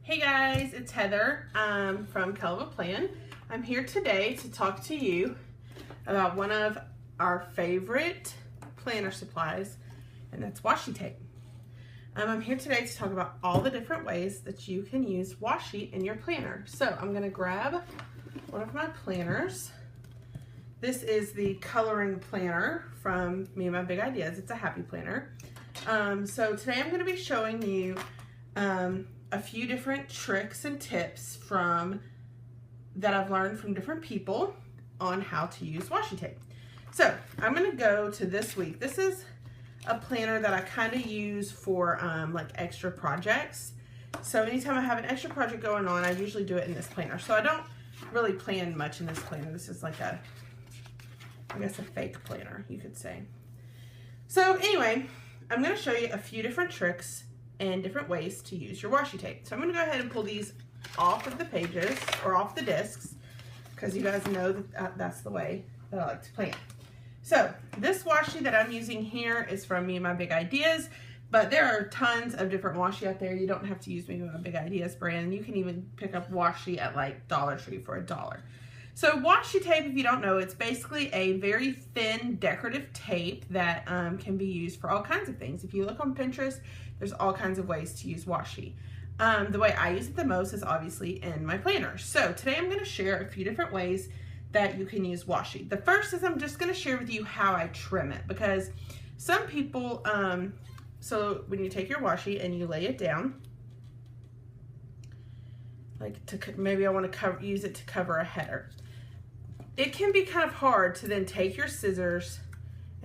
Hey guys, it's Heather from Kell Plan. I'm here today to talk to you about one of our favorite planner supplies, and that's washi tape. I'm here today to talk about all the different ways that you can use washi in your planner. So I'm going to grab one of my planners. This is the coloring planner from Me and My Big Ideas. It's a happy planner. So today I'm going to be showing you a few different tricks and tips that I've learned from different people on how to use washi tape. So I'm going to go to this week. This is a planner that I kind of use for like extra projects. So anytime I have an extra project going on, I usually do it in this planner. So I don't really plan much in this planner. This is like I guess a fake planner, you could say. So anyway, I'm going to show you a few different tricks and different ways to use your washi tape. So I'm going to go ahead and pull these off of the pages or off the discs because you guys know that that's the way that I like to plan. So this washi that I'm using here is from Me and My Big Ideas, but there are tons of different washi out there. You don't have to use Me and My Big Ideas brand. You can even pick up washi at like Dollar Tree for $1. So washi tape, if you don't know, it's basically a very thin decorative tape that can be used for all kinds of things. If you look on Pinterest, there's all kinds of ways to use washi. The way I use it the most is obviously in my planner. So today I'm going to share a few different ways that you can use washi. The first is I'm just going to share with you how I trim it, because some people, so when you take your washi and you lay it down, like maybe I want to use it to cover a header. It can be kind of hard to then take your scissors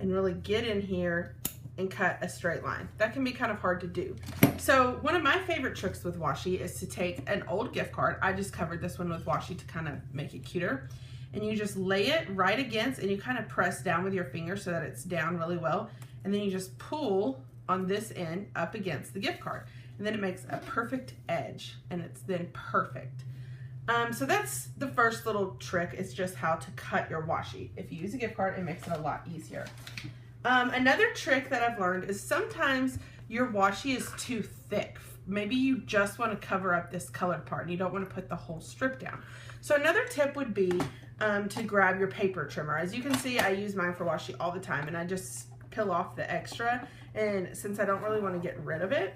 and really get in here and cut a straight line. That can be kind of hard to do. So one of my favorite tricks with washi is to take an old gift card. I just covered this one with washi to kind of make it cuter. And you just lay it right against, and you kind of press down with your finger so that it's down really well. And then you just pull on this end up against the gift card. And then it makes a perfect edge, and it's then perfect. So that's the first little trick, is just how to cut your washi. If you use a gift card, it makes it a lot easier. Another trick that I've learned is sometimes your washi is too thick. Maybe you just want to cover up this colored part and you don't want to put the whole strip down. So another tip would be to grab your paper trimmer. As you can see, I use mine for washi all the time, and I just peel off the extra. And since I don't really want to get rid of it,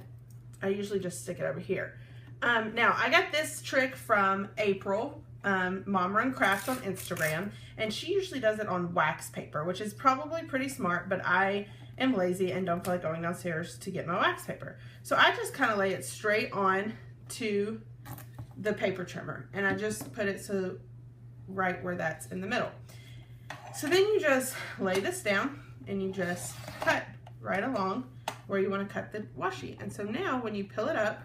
I usually just stick it over here. Now, I got this trick from April, Mom Run Crafts on Instagram, and she usually does it on wax paper, which is probably pretty smart, but I am lazy and don't feel like going downstairs to get my wax paper. So I just kind of lay it straight on to the paper trimmer, and I just put it so right where that's in the middle. So then you just lay this down and you just cut right along where you want to cut the washi. And so now when you peel it up,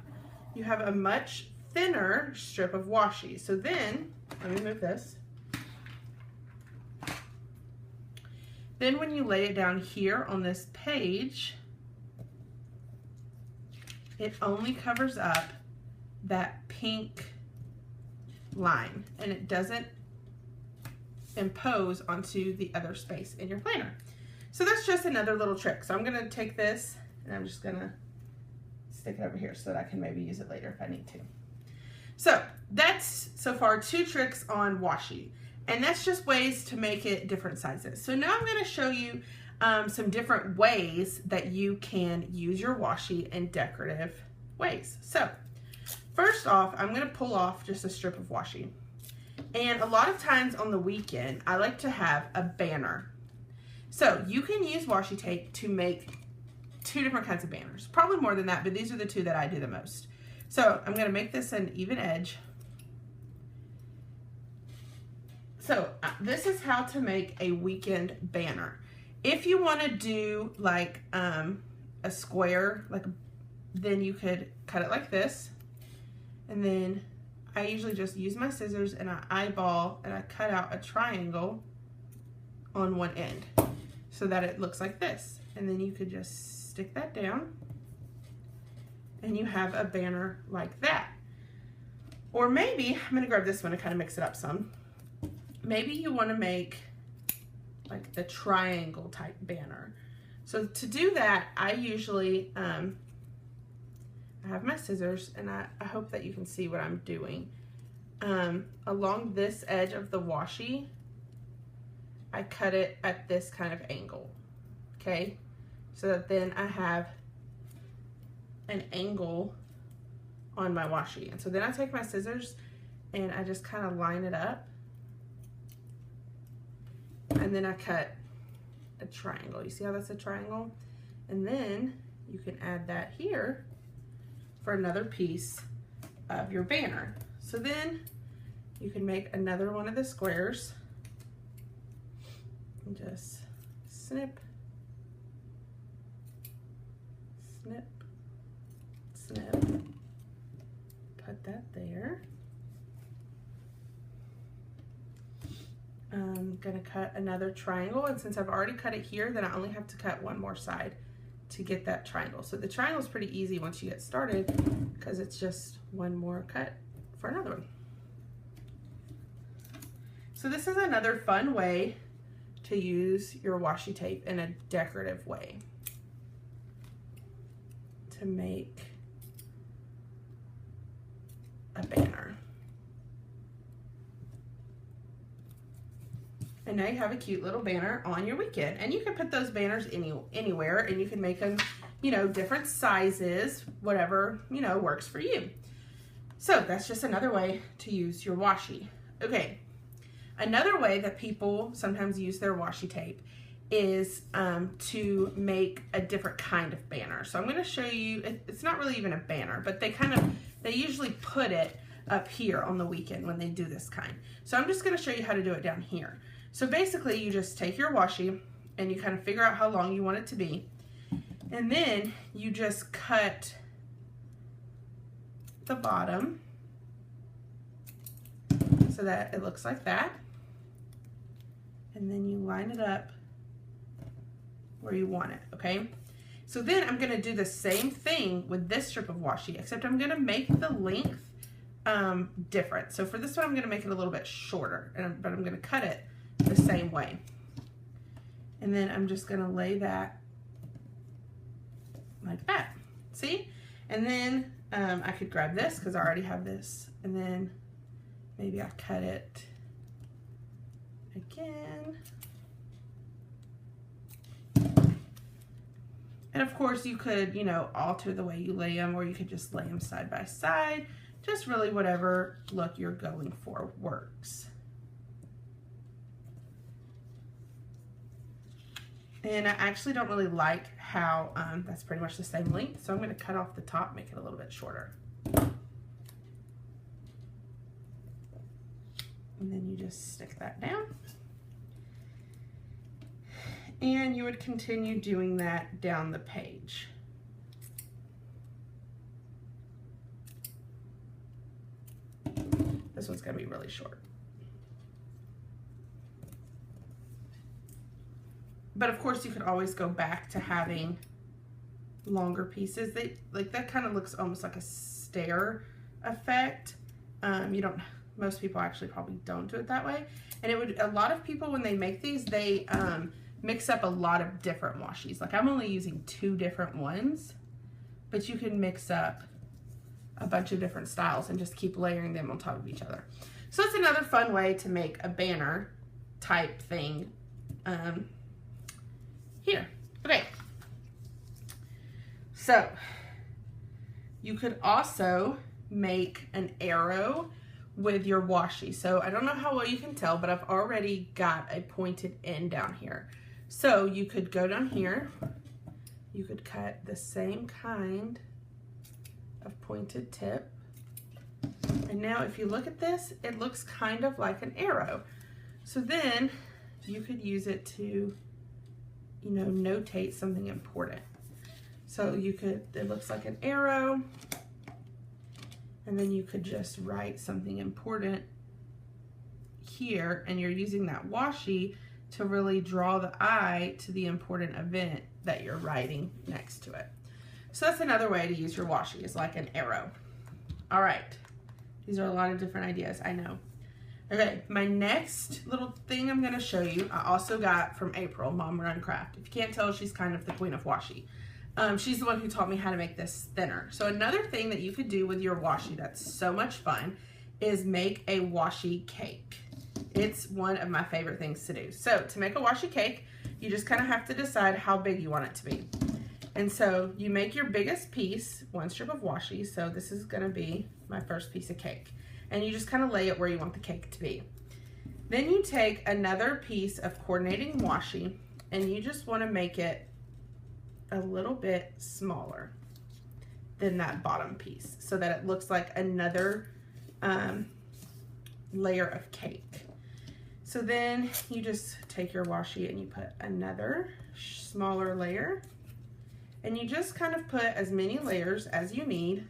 you have a much thinner strip of washi. So then, let me move this. Then when you lay it down here on this page, it only covers up that pink line, and it doesn't impose onto the other space in your planner. So that's just another little trick. So I'm gonna take this and I'm just gonna stick it over here so that I can maybe use it later if I need to. So that's so far 2 tricks on washi, and that's just ways to make it different sizes. So now I'm going to show you some different ways that you can use your washi in decorative ways. So first off, I'm going to pull off just a strip of washi, and a lot of times on the weekend I like to have a banner. So you can use washi tape to make 2 different kinds of banners, probably more than that, but these are the 2 that I do the most. So I'm going to make this an even edge. So this is how to make a weekend banner. If you want to do like a square, then you could cut it like this, and then I usually just use my scissors and I eyeball and I cut out a triangle on one end so that it looks like this, and then you could just stick that down and you have a banner like that. Or maybe, I'm gonna grab this one to kind of mix it up some. Maybe you wanna make like the triangle type banner. So to do that, I usually I have my scissors, and I hope that you can see what I'm doing. Along this edge of the washi, I cut it at this kind of angle, okay? So that then I have an angle on my washi. And so then I take my scissors and I just kind of line it up. And then I cut a triangle. You see how that's a triangle? And then you can add that here for another piece of your banner. So then you can make another one of the squares and just snip, snip, snip, put that there. I'm gonna cut another triangle, and since I've already cut it here, then I only have to cut one more side to get that triangle. So the triangle is pretty easy once you get started because it's just one more cut for another one. So this is another fun way to use your washi tape in a decorative way to make a banner. And now you have a cute little banner on your weekend. And you can put those banners anywhere, and you can make them, you know, different sizes, whatever, you know, works for you. So that's just another way to use your washi. Okay, another way that people sometimes use their washi tape is to make a different kind of banner. So I'm going to show you, it's not really even a banner, but they usually put it up here on the weekend when they do this kind. So I'm just going to show you how to do it down here. So basically you just take your washi and you kind of figure out how long you want it to be. And then you just cut the bottom so that it looks like that. And then you line it up where you want it, okay? So then I'm gonna do the same thing with this strip of washi, except I'm gonna make the length different. So for this one, I'm gonna make it a little bit shorter, but I'm gonna cut it the same way. And then I'm just gonna lay that like that, see? And then I could grab this because I already have this, and then maybe I cut it again. And of course you could, you know, alter the way you lay them, or you could just lay them side by side. Just really whatever look you're going for works. And I actually don't really like how that's pretty much the same length, so I'm going to cut off the top, make it a little bit shorter. And then you just stick that down. And you would continue doing that down the page. This one's going to be really short. But of course you could always go back to having longer pieces. That kind of looks almost like a stair effect. Most people actually probably don't do it that way. And a lot of people, when they make these, they mix up a lot of different washis. Like I'm only using 2 different ones, but you can mix up a bunch of different styles and just keep layering them on top of each other. So it's another fun way to make a banner type thing here. Okay, so you could also make an arrow with your washi. So I don't know how well you can tell, but I've already got a pointed end down here. So you could go down here, you could cut the same kind of pointed tip. And now if you look at this, it looks kind of like an arrow. So then you could use it to, you know, notate something important. So it looks like an arrow, and then you could just write something important here, and you're using that washi to really draw the eye to the important event that you're writing next to it. So that's another way to use your washi, is like an arrow. All right, these are a lot of different ideas, I know. Okay, my next little thing I'm gonna show you, I also got from April, Mom Run Craft. If you can't tell, she's kind of the queen of washi. She's the one who taught me how to make this thinner. So another thing that you could do with your washi that's so much fun is make a washi cake. It's one of my favorite things to do. So to make a washi cake, you just kind of have to decide how big you want it to be. And so you make your biggest piece, one strip of washi. So this is gonna be my first piece of cake. And you just kind of lay it where you want the cake to be. Then you take another piece of coordinating washi and you just wanna make it a little bit smaller than that bottom piece so that it looks like another layer of cake. So then you just take your washi and you put another smaller layer, and you just kind of put as many layers as you need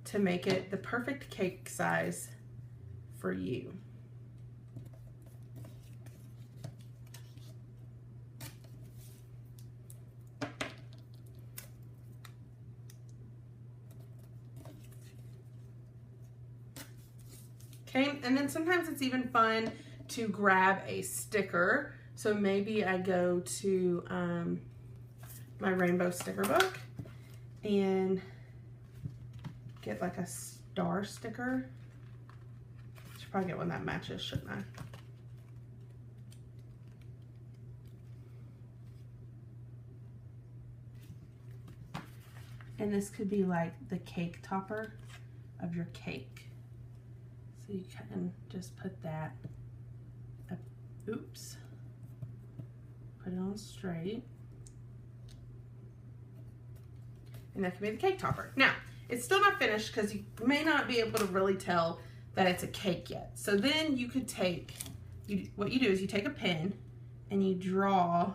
to make it the perfect cake size for you. Okay, and then sometimes it's even fun to grab a sticker. So maybe I go to my rainbow sticker book and get like a star sticker. Should probably get one that matches, shouldn't I? And this could be like the cake topper of your cake. So you can just put that up, oops, put it on straight. And that can be the cake topper. Now, it's still not finished because you may not be able to really tell that it's a cake yet. So then you could take, what you do is you take a pen and you draw,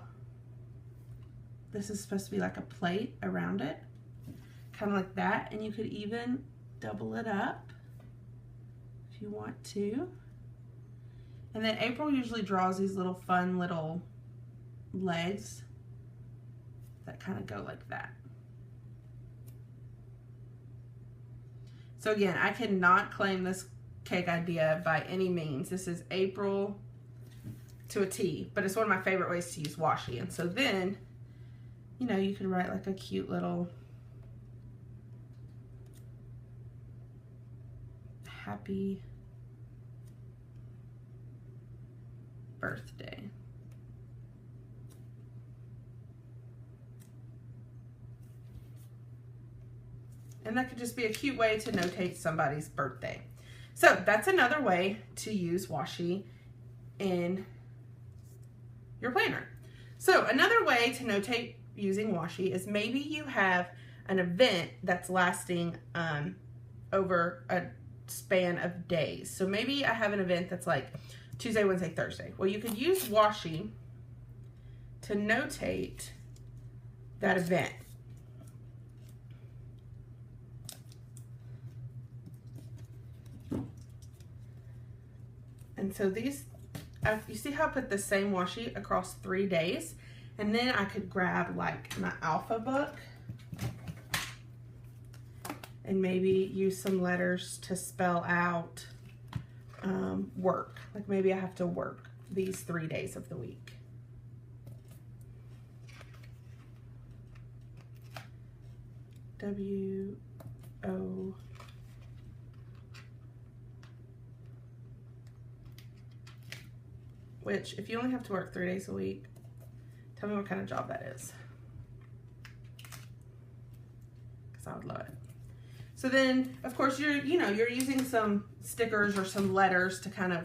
this is supposed to be like a plate around it, kind of like that. And you could even double it up if you want to. And then April usually draws these little fun little legs that kind of go like that. So again, I cannot claim this cake idea by any means. This is April to a T, but it's one of my favorite ways to use washi. And so then, you know, you could write like a cute little happy birthday. And that could just be a cute way to notate somebody's birthday. So that's another way to use washi in your planner. So another way to notate using washi is maybe you have an event that's lasting over a span of days. So maybe I have an event that's like Tuesday, Wednesday, Thursday. Well, you could use washi to notate that event. And so these, you see how I put the same washi across 3 days? And then I could grab like my alpha book and maybe use some letters to spell out work. Like maybe I have to work these 3 days of the week. W-O. Which, if you only have to work 3 days a week, tell me what kind of job that is. Because I would love it. So then, of course, you're using some stickers or some letters to kind of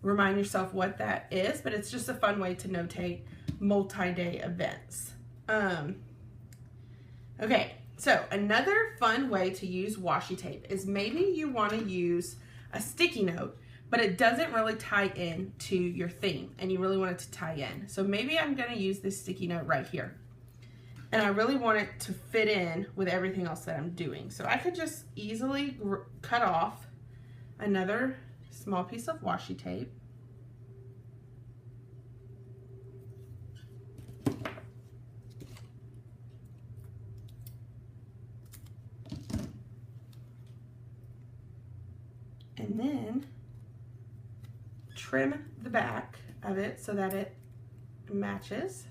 remind yourself what that is, but it's just a fun way to notate multi-day events. Okay, so another fun way to use washi tape is maybe you want to use a sticky note, but it doesn't really tie in to your theme and you really want it to tie in. So maybe I'm going to use this sticky note right here. And I really want it to fit in with everything else that I'm doing. So I could just easily cut off another small piece of washi tape. And then trim the back of it so that it matches.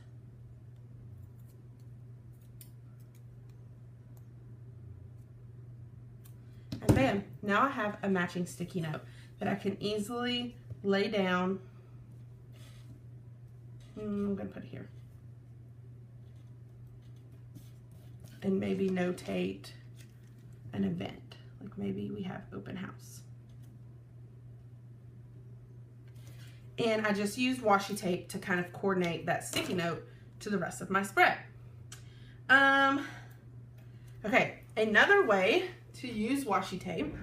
And bam, now I have a matching sticky note that I can easily lay down. I'm gonna put it here. And maybe notate an event, like maybe we have open house. And I just used washi tape to kind of coordinate that sticky note to the rest of my spread. Okay, another way to use washi tape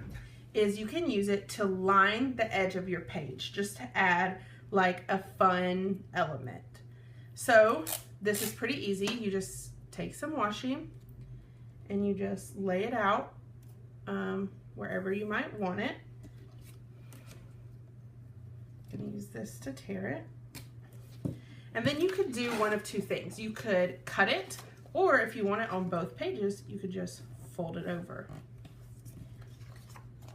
is you can use it to line the edge of your page, just to add like a fun element. So this is pretty easy. You just take some washi and you just lay it out wherever you might want it. I'm gonna use this to tear it. And then you could do one of two things. You could cut it, or if you want it on both pages, you could just fold it over.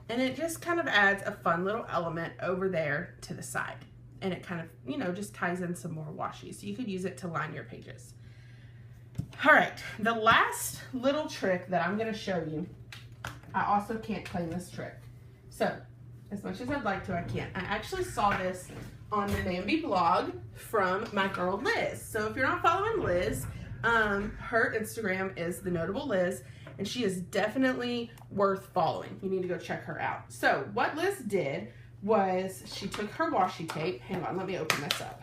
And it just kind of adds a fun little element over there to the side. And it kind of, you know, just ties in some more washi. So you could use it to line your pages. All right, the last little trick that I'm gonna show you, I also can't claim this trick. So, as much as I'd like to, I can't. I actually saw this on the Namby blog from my girl Liz. So if you're not following Liz, her Instagram is The Notable Liz, and she is definitely worth following. You need to go check her out. So what Liz did was she took her washi tape. Hang on, let me open this up.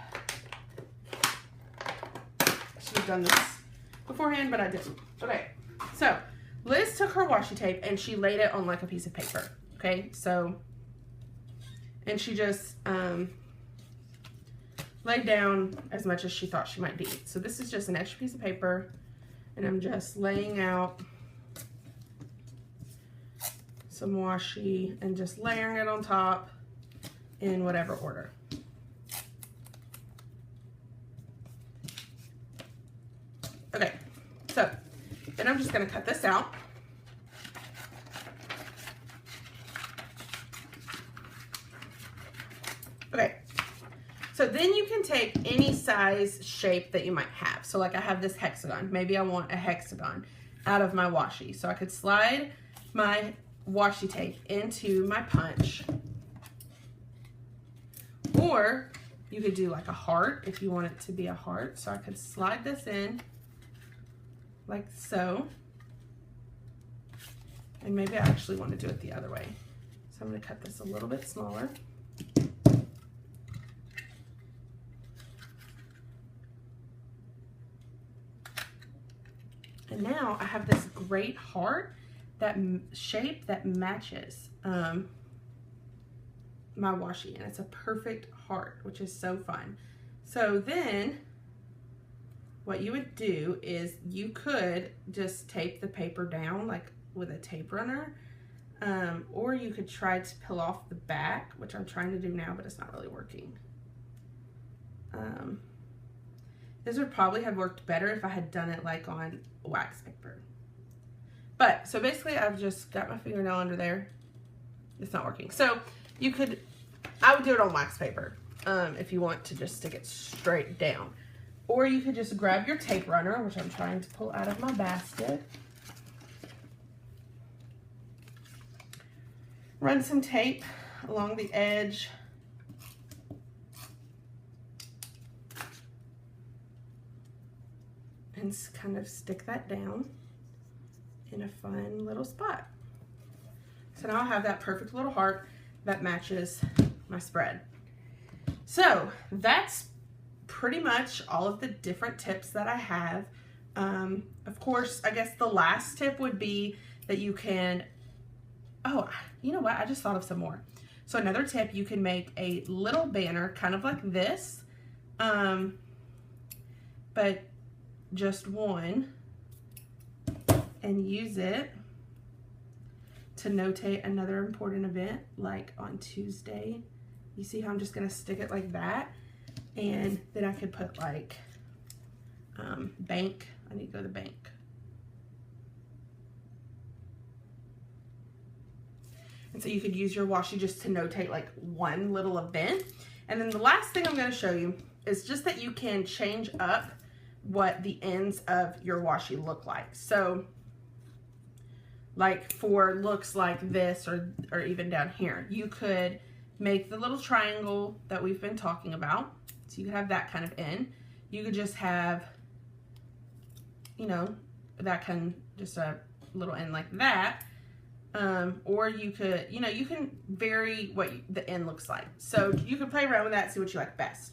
I should have done this beforehand, but I didn't. Okay, so Liz took her washi tape and she laid it on like a piece of paper. Okay, so, and she just laid down as much as she thought she might need. So this is just an extra piece of paper, and I'm just laying out some washi and just layering it on top in whatever order. Okay, so then I'm just gonna cut this out. Okay, so then you can take any size shape that you might have. So like I have this hexagon. Maybe I want a hexagon out of my washi. So I could slide my washi tape into my punch. Or you could do like a heart if you want it to be a heart. So I could slide this in like so. And maybe I actually want to do it the other way. So I'm going to cut this a little bit smaller. And now I have this great heart, that shape that matches my washi, and it's a perfect heart, which is so fun. So then what you would do is you could just tape the paper down like with a tape runner, or you could try to peel off the back, which I'm trying to do now, but it's not really working. This would probably have worked better if I had done it like on wax paper. But, so basically I've just got my fingernail under there. It's not working. So you could, I would do it on wax paper if you want to just stick it straight down. Or you could just grab your tape runner, which I'm trying to pull out of my basket. Run some tape along the edge. And kind of stick that down in a fun little spot. So now I have that perfect little heart that matches my spread. So that's pretty much all of the different tips that I have. Of course, I guess the last tip would be that you can, oh, you know what? I just thought of some more. So another tip, you can make a little banner kind of like this, but just one, and use it to notate another important event, like on Tuesday. You see how I'm just gonna stick it like that, and then I could put like bank. I need to go to the bank. And so you could use your washi just to notate like one little event. And then the last thing I'm gonna show you is just that you can change up what the ends of your washi look like. So like for looks like this or even down here. You could make the little triangle that we've been talking about. So you could have that kind of end. You could just have, you know, that kind, just a little end like that. Or you could, you know, you can vary what the end looks like. So you can play around with that, see what you like best.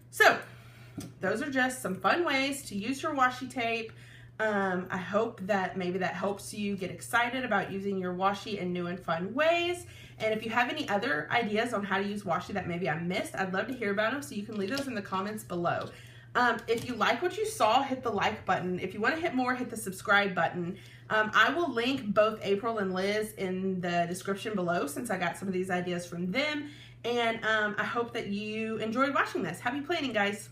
So those are just some fun ways to use your washi tape. I hope that maybe that helps you get excited about using your washi in new and fun ways. And if you have any other ideas on how to use washi that maybe I missed, I'd love to hear about them, so you can leave those in the comments below. If you like what you saw, hit the like button. If you want to hit more, hit the subscribe button. I will link both April and Liz in the description below, since I got some of these ideas from them. And I hope that you enjoyed watching this. Happy planning, guys.